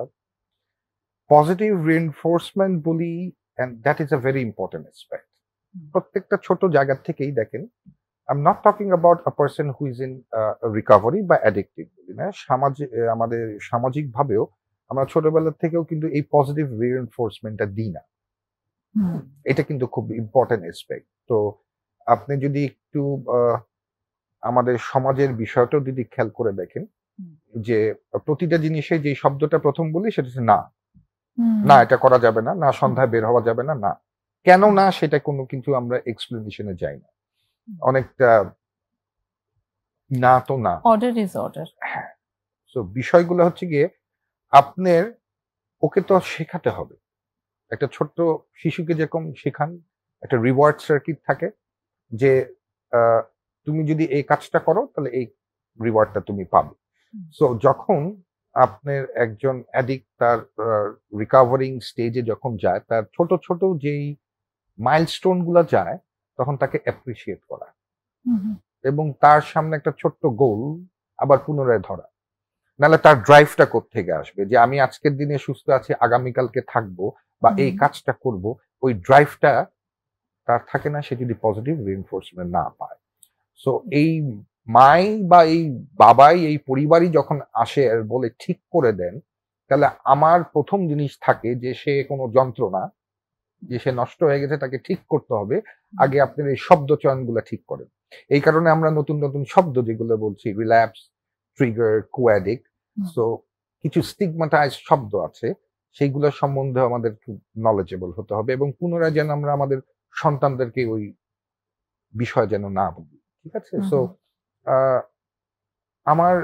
পজিটিভ রিইনফোর্সমেন্ট বলি, and that is a very important aspect. প্রত্যেকটা ছোট জায়গা থেকেই দেখেন, I am not talking about a person who is in recovery বা অ্যাডিক্টিভ বলি না, আমাদের সামাজিকভাবেও আমরা ছোটবেলা থেকেও কিন্তু এই পজিটিভ রিইনফোর্সমেন্টটা দিই না। এটা কিন্তু খুব ইম্পর্টেন্ট অ্যাসপেক্ট। তো আপনি যদি একটু আমাদের সমাজের বিষয়টাও যদি খেয়াল করে দেখেন, যে প্রতিটা জিনিসে যে শব্দটা প্রথম বলি সেটা হচ্ছে না, না এটা করা যাবে না, না সন্ধ্যায় বের হওয়া যাবে না, না কেন না সেটা কোনো কিন্তু আমরা এক্সপ্লেনেশনে যাই না, অনেকটা না তো না, অর্ডার ইজ অর্ডার। হ্যাঁ। সো বিষয়গুলো হচ্ছে গিয়ে আপনার ওকে তো শেখাতে হবে। একটা ছোট্ট শিশুকে যেরকম শেখান, একটা রিওয়ার্ড সার্কিট থাকে যে তুমি যদি এই কাজটা করো তাহলে এই রিওয়ার্ডটা তুমি পাবে। সো যখন আপনার একজন অ্যাডিক্ট তার রিকভারিং স্টেজে যখন যায়, তার ছোট ছোট যেই মাইলস্টোন গুলা যায়, তখন তাকে অ্যাপ্রিসিয়েট করা এবং তার সামনে একটা ছোট্ট গোল আবার পুনরায় ধরা। নাহলে তার ড্রাইভটা কোত্থেকে আসবে যে আমি আজকের দিনে সুস্থ আছি, আগামীকালকে থাকবো বা এই কাজটা করব, ওই ড্রাইভটা তার থাকে না, সে যদি পজিটিভ রিইনফোর্সমেন্ট না পায়। সো এই মাই বা এই বাবাই, এই পরিবারই যখন আসে আর বলে ঠিক করে দেন, তাহলে আমার প্রথম জিনিস থাকে যে সে কোনো যন্ত্র না, যে সে নষ্ট হয়ে গেছে, তাকে ঠিক করতে হবে। আগে আপনার এই শব্দ চয়নগুলো ঠিক করেন। এই কারণে আমরা নতুন নতুন শব্দ যেগুলো বলছি, রিল্যাপস, ট্রিগার, কোঅ্যাডিক্ট, সো কিছু স্টিগমাটাইজ শব্দ আছে, সেইগুলো সম্বন্ধে আমাদের খুব নলেজেবল হতে হবে এবং পুনরায় যেন আমরা আমাদের সন্তানদেরকে ওই বিষয় যেন না বলি। ঠিক আছে? সো আমার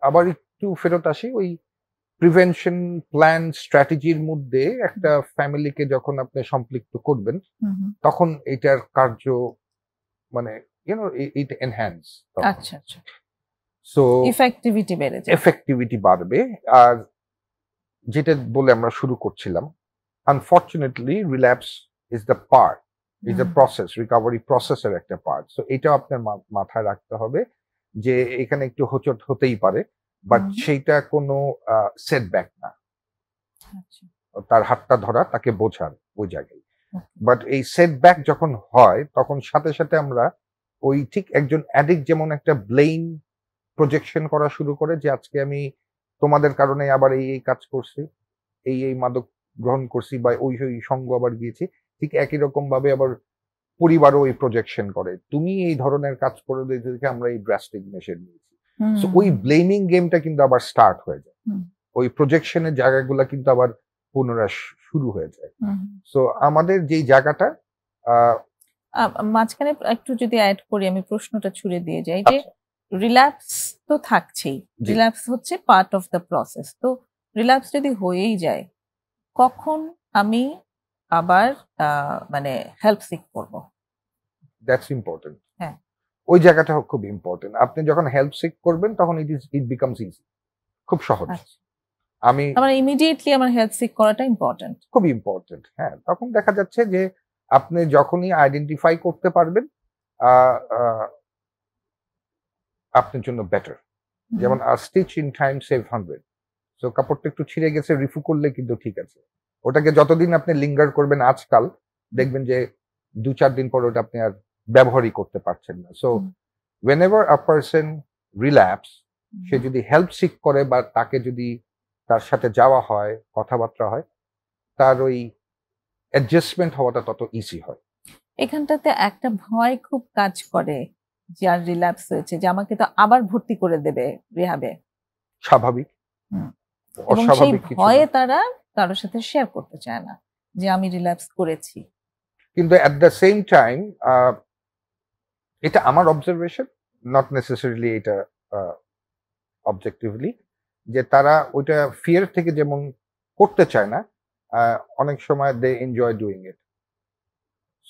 আবার একটু ফেরত আসি, ওই প্রিভেনশন প্ল্যান স্ট্র্যাটেজির মধ্যে একটা ফ্যামিলিকে যখন আপনি সম্পৃক্ত করবেন, তখন এটার কার্য মানে এটা এনহ্যান্স। আচ্ছা আচ্ছা। সো ইফেক্টিভিটি বেড়ে যায়, এফেক্টিভিটি বাড়বে। আর যেটা বলে আমরা শুরু করছিলাম, unfortunately relapse is the part, is the process, recovery প্রসেসের একটা পার্ট। সো এটাও আপনার মাথায় রাখতে হবে যে এখানে একটু হোঁচট হতেই পারে, বাট সেইটা কোনো সেটব্যাক না। তার হাতটা ধরা, তাকে বোঝার ওই জায়গায়। বাট এই সেটব্যাক যখন হয়, তখন সাথে সাথে আমরা ওই ঠিক একজন অ্যাডিক্ট যেমন একটা ব্লেম প্রজেকশন করা শুরু করে যে আজকে আমি তোমাদের কারণে আবার এই কাজ করছি, এই মাদক গ্রহণ করছি বা ওই সঙ্গ আবার গিয়েছি, ঠিক একই রকম ভাবে আবার পরিবারও এই প্রজেকশন করে, তুমি এই ধরনের কাজ করে দিয়েছে, আমরা এই ড্রাস্টিক মেশর নিয়েছি। সো ওই ব্লেমিং গেমটা কিন্তু আবার স্টার্ট হয়ে যায়, ওই প্রজেকশনের জায়গাগুলো কিন্তু আবার পুনরায় শুরু হয়ে যায়। সো আমাদের যেই জায়গাটা মাঝখানে একটু যদি অ্যাড করি, আমি প্রশ্নটা ছুড়ে দিয়ে যাই যে রিল্যাপস তো থাকছেই, রিল্যাপস হচ্ছে পার্ট অফ দ্য প্রসেস। তো রিল্যাপস যদি হয়েই যায়, কখন আমি আবার মানে হেল্প সিক করব? That's important. হ্যাঁ, ওই জায়গাটা খুব ইম্পর্টেন্ট। আপনি যখন হেল্প সিক করবেন তখন ইট বিকামস ইজি, খুব সহজ। আমি ইমিডিয়েটলি আমার হেল্প সিক করাটা ইম্পর্টেন্ট, খুব ইম্পর্টেন্ট। হ্যাঁ, তখন দেখা যাচ্ছে যে আপনি যখনই আইডেন্টিফাই করতে পারবেন, আপনার জন্য বেটার। যেমন stitch in time save 100, so কাপড়টা একটু ছিঁড়ে গেছে, রিফু করলে কিন্তু ঠিক আছে। ওটাকে যতদিন আপনি লিঙ্গার করবেন আজকাল, দেখবেন যে 2-4 দিন পর ওটা আপনি আর ব্যবহারই করতে পারছেন না। So whenever a person relapse, সে যদি হেল্প সিক করে বা তাকে যদি তার সাথে যাওয়া হয়, কথাবার্তা হয়, তার ওই অ্যাডজাস্টমেন্ট হওয়াটা তত ইজি হয়। এখানটাতে একটা ভয় খুব কাজ করে, যার রিল্যাপস হয়েছে, যে আমাকে তো আবার ভর্তি করে দেবে রিহাবে। স্বাভাবিক। এবং সেই ভয়ে তারা কারোর সাথে শেয়ার করতে চায় না যে আমি রিল্যাপস করেছি। কিন্তু এট দ্য সেম টাইম এটা আমার অবজারভেশন, নট নেসেসারিলি এটা অবজেক্টিভলি, যে তারা ওইটা ফিয়ার থেকে যেমন করতে চায় না, অনেক সময় they enjoy doing it.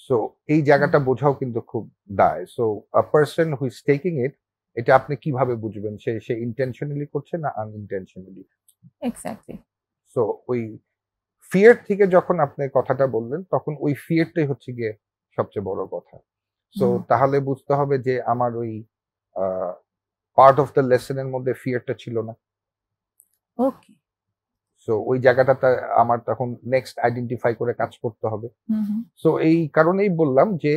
So এই জায়গাটা বোঝাও কিন্তু খুব দায়। So a person who is taking it, এটা আপনি কিভাবে বুঝবেন সে ইন্টেনশনালি করছে না আনইনটেনশনালি? এক্স্যাক্টলি। সো ওই ফিয়ার থেকে যখন আপনি কথাটা বললেন, তখন ওই ফিয়ারটাই হচ্ছে গিয়ে সবচেয়ে বড় কথা। সো তাহলে বুঝতে হবে যে আমার ওই পার্ট অফ দ্য লেসনের মধ্যে ফিয়ারটা ছিল না। ওকে। সো ওই জায়গাটাতে আমার তখন নেক্সট আইডেন্টিফাই করে কাজ করতে হবে। সো এই কারণেই বললাম যে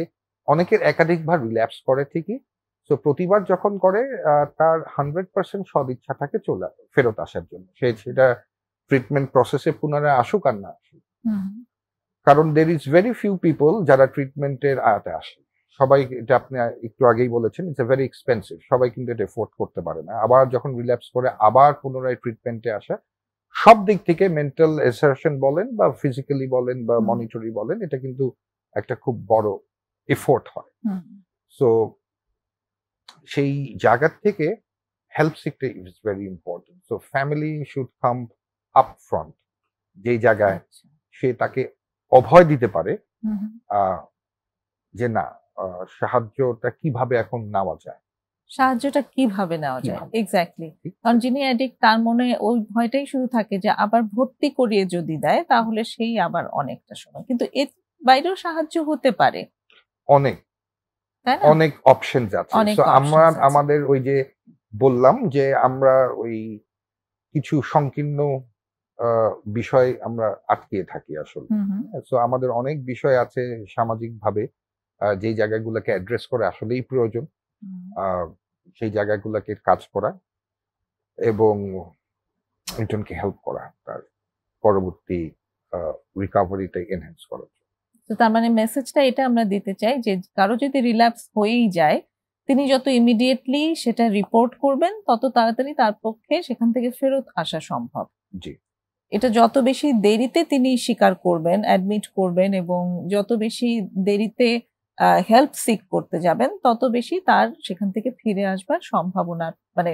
অনেকের একাধিকবার রিল্যাপস করে ঠিকই। সো প্রতিবার যখন করে তার 100% সদিচ্ছা থাকে ফেরত আসার জন্য। সেটা ট্রিটমেন্ট প্রসেসে পুনরায় আসুক আর না আসুক। কারণ there is very few people যারা ট্রিটমেন্টের আয়াতে আসে। সবাই, এটা আপনি একটু আগেই বলেছেন, ইটস এ ভেরি এক্সপেন্সিভ। সবাই কিন্তু এটা এফোর্ড করতে পারে না। আবার যখন রিল্যাপস করে আবার পুনরায় ট্রিটমেন্টে আসা, সব দিক থেকে মেন্টাল এক্সারশন বলেন বা ফিজিক্যালি বলেন বা মনিটরি বলেন, এটা কিন্তু একটা খুব বড় এফোর্ট হয়। সো সেই জায়গা থেকে হেল্প সিকটা is very important. So family should come up front, যেই জায়গায় সে তাকে অভয় দিতে পারে যে না, সাহায্যটা কিভাবে এখন নেওয়া যায়, সাহায্যটা কিভাবে নেওয়া যায়। এক্স্যাক্টলি। কারণ যিনি অ্যাডিক্ট, তার মনে ওই ভয়টাই শুধু থাকে যে আবার ভর্তি করিয়ে যদি দেয় তাহলে সেই আবার অনেকটা সময়, কিন্তু এর বাইরেও সাহায্য হতে পারে। অনেক অপশনস আছে। সো আমরা আমাদের ওই যে বললাম যে আমরা ওই কিছু সংকীর্ণ বিষয় আমরা আটকে থাকি আসলে। সো আমাদের অনেক বিষয় আছে সামাজিকভাবে, যেই জায়গাগুলোকে অ্যাড্রেস করে আসলেই প্রয়োজন, সেই জায়গাগুলোকে কাজ করা এবং একজনকে হেল্প করা তার পরবর্তী রিকভারিটা এনহ্যান্স করার জন্য। তো তার মানে মেসেজটা এটা আমরা দিতে চাই যে কারো যদি রিল্যাপস হয়েই যায়, তিনি যত ইমিডিয়েটলি সেটা রিপোর্ট করবেন, তত তাড়াতাড়ি তার পক্ষে সেখান থেকে ফেরত আসা সম্ভব। জি। এটা যত বেশি দেরিতে তিনি স্বীকার করবেন, অ্যাডমিট করবেন এবং যত বেশি দেরিতে হেল্প সিক করতে যাবেন, তত বেশি তার সেখান থেকে ফিরে আসবার সম্ভাবনা, মানে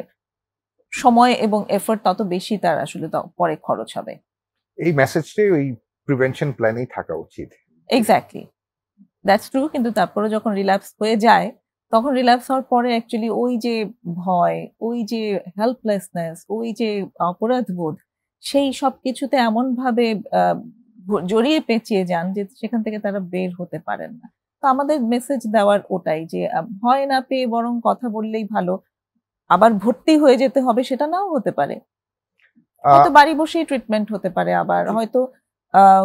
সময় এবং এফোর্ট তত বেশি তার আসলে পরে খরচ হবে। এই মেসেজটাই ওই প্রিভেনশন প্ল্যানেই থাকা উচিত। Exactly, that's true. কিন্তু তারপরে যখন রিল্যাপস হয়ে যায়, তখন রিল্যাপস হওয়ার পরে অ্যাকচুয়ালি ওই যে ভয়, ওই যে হেল্পলেসনেস, ওই যে অপরাধবোধ, সেই সব কিছুতে এমন ভাবে জড়িয়ে পেঁচিয়ে যান যে সেখান থেকে তারা বের হতে পারেন না। তো আমাদের মেসেজ দেওয়ার ওটাই যে ভয় না পেয়ে বরং কথা বললেই ভালো। আবার ভর্তি হয়ে যেতে হবে সেটা নাও হতে পারে, হয়তো বাড়ি বসেই ট্রিটমেন্ট হতে পারে, আবার হয়তো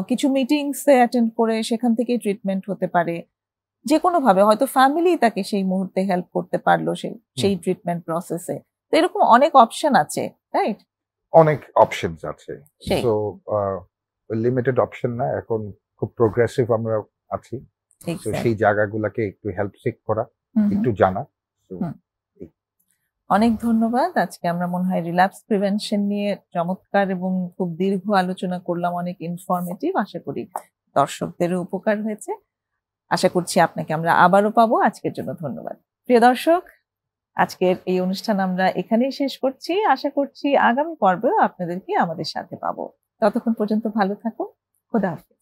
কিছু মিটিংস অ্যাটেন্ড করে সেখান থেকেই ট্রিটমেন্ট হতে পারে। যে কোনো ভাবে হয়তো ফ্যামিলি তাকে সেই মুহূর্তে হেল্প করতে পারলো সেই ট্রিটমেন্ট প্রসেসে। তো এরকম অনেক অপশন আছে, রাইট? অনেক অপশনস আছে। সো লিমিটেড অপশন না, এখন খুব প্রোগ্রেসিভ আমরা আছি। তো সেই জায়গাগুলোকে একটু হেল্প সিক করা, একটু জানা। অনেক ধন্যবাদ। আজকে আমরা মনে হয় রিল্যাপস প্রিভেনশন নিয়ে চমৎকার এবং খুব দীর্ঘ আলোচনা করলাম, অনেক ইনফরমেটিভ। আশা করি দর্শকদেরও উপকার হয়েছে। আশা করছি আপনাকে আমরা আবারও পাবো। আজকের জন্য ধন্যবাদ। প্রিয় দর্শক, আজকের এই অনুষ্ঠান আমরা এখানেই শেষ করছি। আশা করছি আগামী পর্বেও আপনাদেরকে আমাদের সাথে পাবো। ততক্ষণ পর্যন্ত ভালো থাকুন। খোদা হাফেজ।